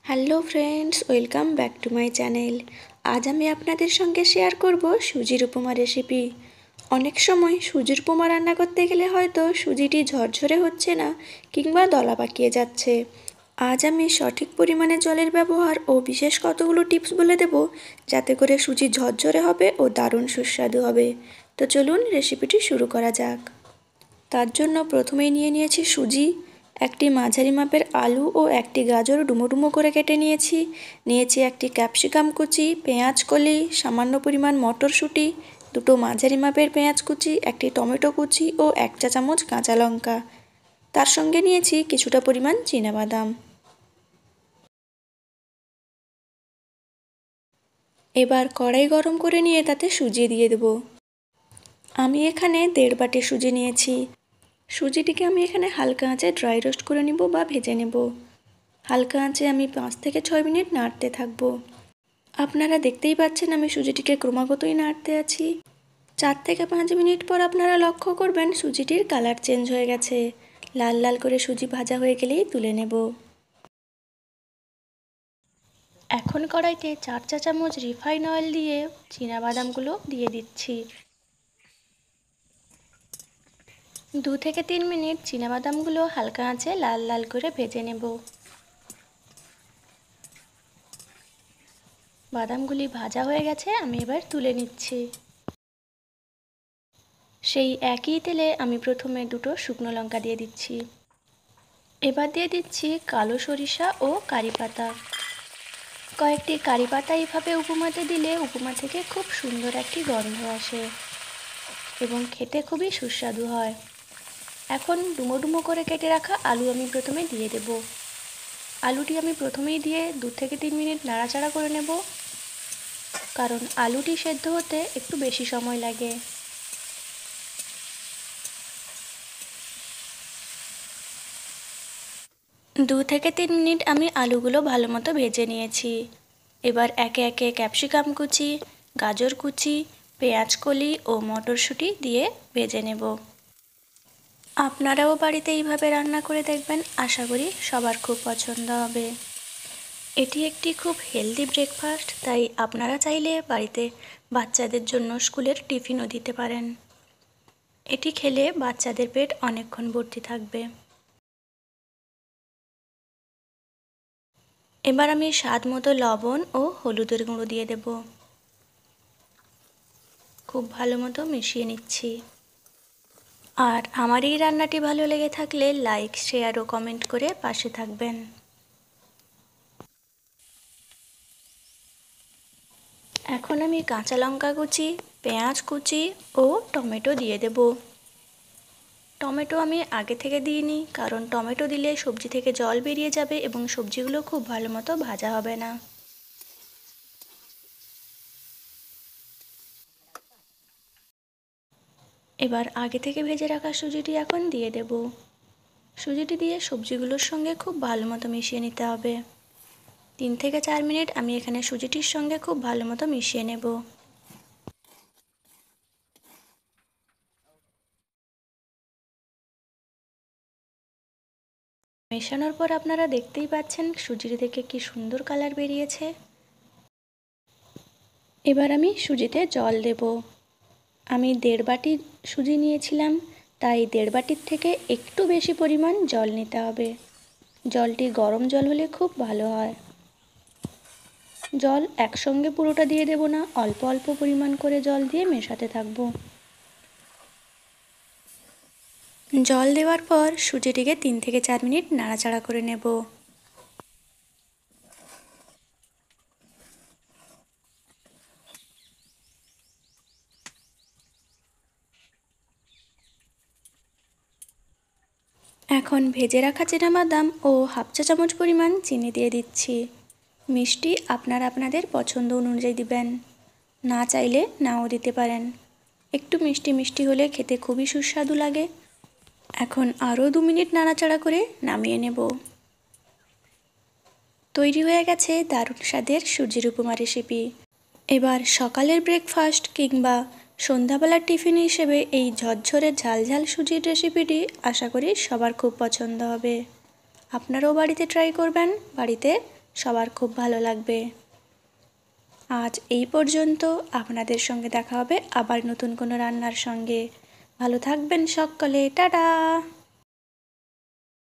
Hello friends, welcome back to my channel. আজ আমি আপনাদের সঙ্গে শেয়ার করব সুজির উপমা রেসিপি। অনেক সময় সুজির উপমা রান্না করতে গেলে হয়তো সুজিটি ঝরঝরে হচ্ছে না কিংবা দলা পাকিয়ে যাচ্ছে। আজ আমি সঠিক পরিমাণে জলের ব্যবহার ও বিশেষ কতগুলো টিপস বলে দেব, যাতে করে সুজি ঝরঝরে হবে ও দারুণ সুস্বাদু হবে। তো চলুন রেসিপিটি শুরু করা যাক। তার জন্য প্রথমেই নিয়েছি সুজি, একটি মাঝারি মাপের আলু ও একটি গাজর ডুমো ডুমো করে কেটে নিয়েছি একটি ক্যাপসিকাম কুচি, পেঁয়াজ কলি, সামান্য পরিমাণ মটরশুঁটি, দুটো মাঝারি মাপের পেঁয়াজ কুচি, একটি টমেটো কুচি ও 1 চা চামচ কাঁচা লঙ্কা। তার সঙ্গে নিয়েছি কিছুটা পরিমাণ চীনাবাদাম। এবার কড়াই গরম করে নিয়ে তাতে সুজি দিয়ে দেব। আমি এখানে 1.5 বাটি সুজি নিয়েছি। সুজিটিকে আমি এখানে হালকা আঁচে ড্রাই রোস্ট করে নেব বা ভেজে নেব। হালকা আঁচে আমি 5 থেকে 6 মিনিট নাড়তে থাকব। আপনারা দেখতেই পাচ্ছেন আমি সুজিটিকে ক্রমাগতই নাড়তে আছি। 4 থেকে 5 মিনিট পর আপনারা লক্ষ্য করবেন সুজিটির কালার চেঞ্জ হয়ে গেছে। লাল লাল করে সুজি ভাজা হয়ে গেলেই তুলে নেব। এখন কড়াইতে 4 চা চামচ রিফাইন অয়েল দিয়ে চীনাবাদামগুলো দিয়ে দিচ্ছি। 2 থেকে 3 মিনিট চীনাবাদামগুলো হালকা আঁচে লাল লাল করে ভেজে নেব। বাদামগুলি ভাজা হয়ে গেছে, আমি এবার তুলে নিচ্ছি। সেই একই তেলে আমি প্রথমে দুটো শুকনো লঙ্কা দিয়ে দিচ্ছি। এবার দিয়ে দিচ্ছি কালো সরিষা ও কারি পাতা। কয়েকটি কারি পাতা এইভাবে উপমাতে দিলে উপমা থেকে খুব সুন্দর একটি গন্ধ আসে এবং খেতে খুবই সুস্বাদু হয়। এখন ডুমো ডুমো করে কেটে রাখা আলু আমি প্রথমে দিয়ে দেব। আলুটি আমি প্রথমেই দিয়ে 2 থেকে 3 মিনিট নাড়াচাড়া করে নেব, কারণ আলুটি সেদ্ধ হতে একটু বেশি সময় লাগে। দু থেকে 3 মিনিট আমি আলুগুলো ভালো মতো ভেজে নিয়েছি। এবার একে একে ক্যাপসিকাম কুচি, গাজর কুচি, পেঁয়াজ কলি ও মটরশুঁটি দিয়ে ভেজে নেব। আপনারাও বাড়িতে এইভাবে রান্না করে দেখবেন, আশা করি সবার খুব পছন্দ হবে। এটি একটি খুব হেলদি ব্রেকফাস্ট, তাই আপনারা চাইলে বাড়িতে বাচ্চাদের জন্য স্কুলের টিফিনও দিতে পারেন। এটি খেলে বাচ্চাদের পেট অনেকক্ষণ ভর্তি থাকবে। এবার আমি স্বাদ মতো লবণ ও হলুদের গুঁড়ো দিয়ে দেব। খুব ভালো মতো মিশিয়ে নিচ্ছি। আর আমার এই রান্নাটি ভালো লেগে থাকলে লাইক, শেয়ার ও কমেন্ট করে পাশে থাকবেন। এখন আমি কাঁচা লঙ্কা কুচি, পেঁয়াজ কুচি ও টমেটো দিয়ে দেব। টমেটো আমি আগে থেকে দিইনি, কারণ টমেটো দিলে সবজি থেকে জল বেরিয়ে যাবে এবং সবজিগুলো খুব ভালো মতো ভাজা হবে না। এবার আগে থেকে ভেজে রাখা সুজিটি এখন দিয়ে দেব। সুজিটি দিয়ে সবজিগুলোর সঙ্গে খুব ভালো মতো মিশিয়ে নিতে হবে। 3 থেকে 4 মিনিট আমি এখানে সুজিটির সঙ্গে খুব ভালো মতো মিশিয়ে নেব। মেশানোর পর আপনারা দেখতেই পাচ্ছেন সুজিটি থেকে কি সুন্দর কালার বেরিয়েছে। এবার আমি সুজিতে জল দেব। আমি 1.5 বাটি সুজি নিয়েছিলাম, তাই 1.5 বাটির থেকে একটু বেশি পরিমাণ জল নিতে হবে। জলটি গরম জল হলে খুব ভালো হয়। জল একসঙ্গে পুরোটা দিয়ে দেব না, অল্প অল্প পরিমাণ করে জল দিয়ে মেশাতে থাকবো। জল দেওয়ার পর সুজিটিকে 3 থেকে 4 মিনিট নাড়াচাড়া করে নেব। এখন ভেজে রাখা চীনাবাদাম ও 1/2 চা চামচ পরিমাণ চিনি দিয়ে দিচ্ছি। মিষ্টি আপনারা আপনাদের পছন্দ অনুযায়ী দিবেন, না চাইলে নাও দিতে পারেন। একটু মিষ্টি মিষ্টি হলে খেতে খুবই সুস্বাদু লাগে। এখন আরও 2 মিনিট নাড়াচাড়া করে নামিয়ে নেব। তৈরি হয়ে গেছে দারুণ স্বাদের সুজির উপমা রেসিপি। এবার সকালের ব্রেকফাস্ট কিংবা সন্ধ্যাবেলার টিফিন হিসেবে এই ঝরঝরে ঝালঝাল সুজির রেসিপিটি আশা করি সবার খুব পছন্দ হবে। আপনারাও বাড়িতে ট্রাই করবেন, বাড়িতে সবার খুব ভালো লাগবে। আজ এই পর্যন্ত, আপনাদের সঙ্গে দেখা হবে আবার নতুন কোনো রান্নার সঙ্গে। ভালো থাকবেন সকলে, টাটা।